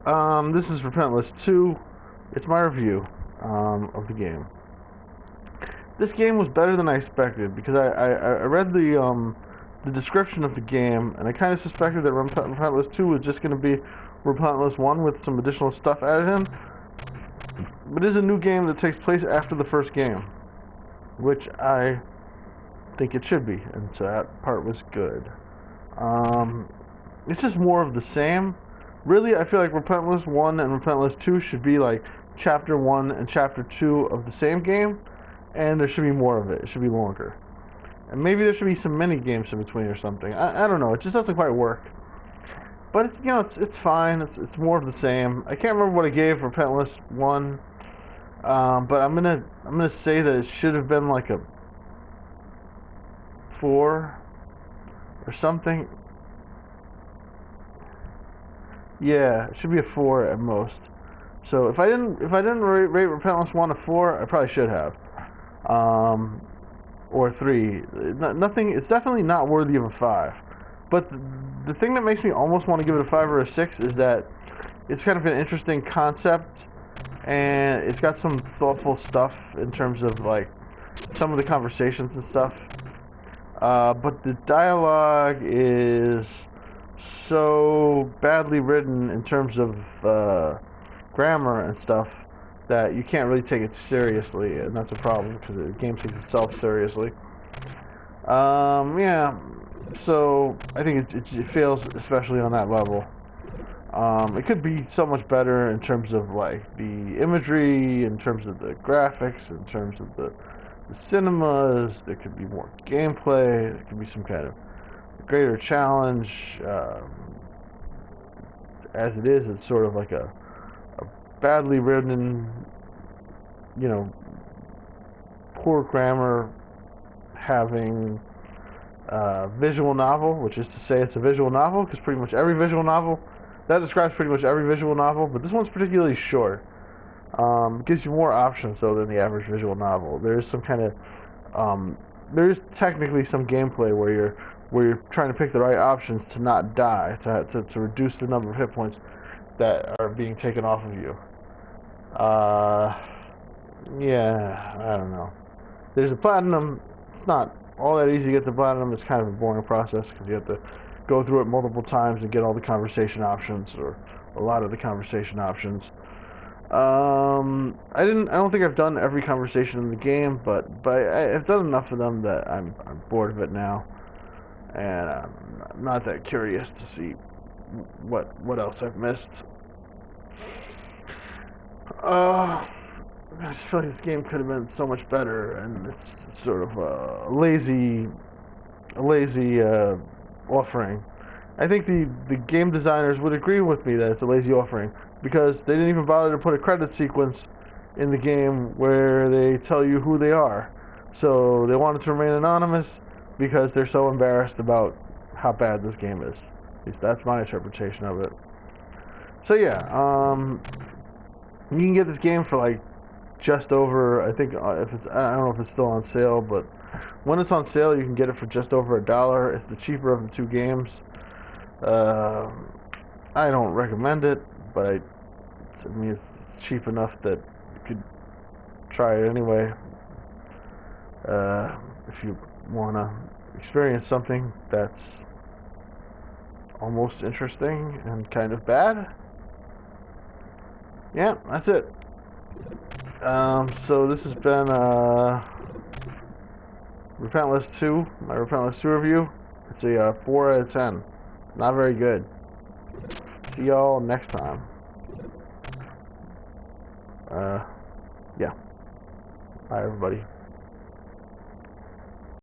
This is Repentless 2. It's my review of the game. This game was better than I expected because I read the description of the game, and I kind of suspected that Repentless 2 was just going to be Repentless 1 with some additional stuff added in. But it is a new game that takes place after the first game, which I think it should be, and so that part was good. It's just more of the same. Really, I feel like Repentless 1 and Repentless 2 should be like Chapter 1 and Chapter 2 of the same game, and there should be more of it. It should be longer. And maybe there should be some mini games in between or something. I don't know. It just doesn't quite work. But it's, it's fine. It's more of the same. I can't remember what I gave Repentless 1, but I'm gonna say that it should have been like a 4 or something. Yeah, it should be a 4 at most. So if I didn't rate Repentless 1 a 4, I probably should have. Or 3. Nothing. It's definitely not worthy of a 5. But the thing that makes me almost want to give it a 5 or a 6 is that it's kind of an interesting concept, and it's got some thoughtful stuff in terms of like some of the conversations and stuff. But the dialogue is so badly written in terms of grammar and stuff that you can't really take it seriously, and that's a problem because the game takes itself seriously. Yeah, so I think it fails especially on that level. It could be so much better in terms of like the imagery, in terms of the graphics, in terms of the cinemas. There could be more gameplay. There could be some kind of greater challenge. As it is, it's sort of like a badly written, poor grammar having visual novel, which is to say it's a visual novel, because pretty much every visual novel, that describes pretty much every visual novel, but this one's particularly short. It gives you more options, though, than the average visual novel. There's some kind of, there's technically some gameplay where you're trying to pick the right options to not die, to reduce the number of hit points that are being taken off of you. Yeah, I don't know. There's a platinum. It's not all that easy to get the platinum. It's kind of a boring process because you have to go through it multiple times and get all the conversation options, or a lot of the conversation options. I don't think I've done every conversation in the game, but I've done enough of them that I'm bored of it now, and I'm not that curious to see what else I've missed. I just feel like this game could have been so much better, and it's sort of a lazy offering. I think the game designers would agree with me that it's a lazy offering, because they didn't even bother to put a credit sequence in the game where they tell you who they are. So they wanted to remain anonymous because they're so embarrassed about how bad this game is. At least that's my interpretation of it. So yeah, you can get this game for like just over, I think, if it's, I don't know if it's still on sale, but when it's on sale you can get it for just over $1. It's the cheaper of the two games. I don't recommend it, but I mean, it's cheap enough that you could try it anyway. If you want to experience something that's almost interesting and kind of bad. Yeah, that's it. So this has been Repentless 2, my Repentless 2 review. It's a 4 out of 10. Not very good. See y'all next time. Yeah. Bye, everybody.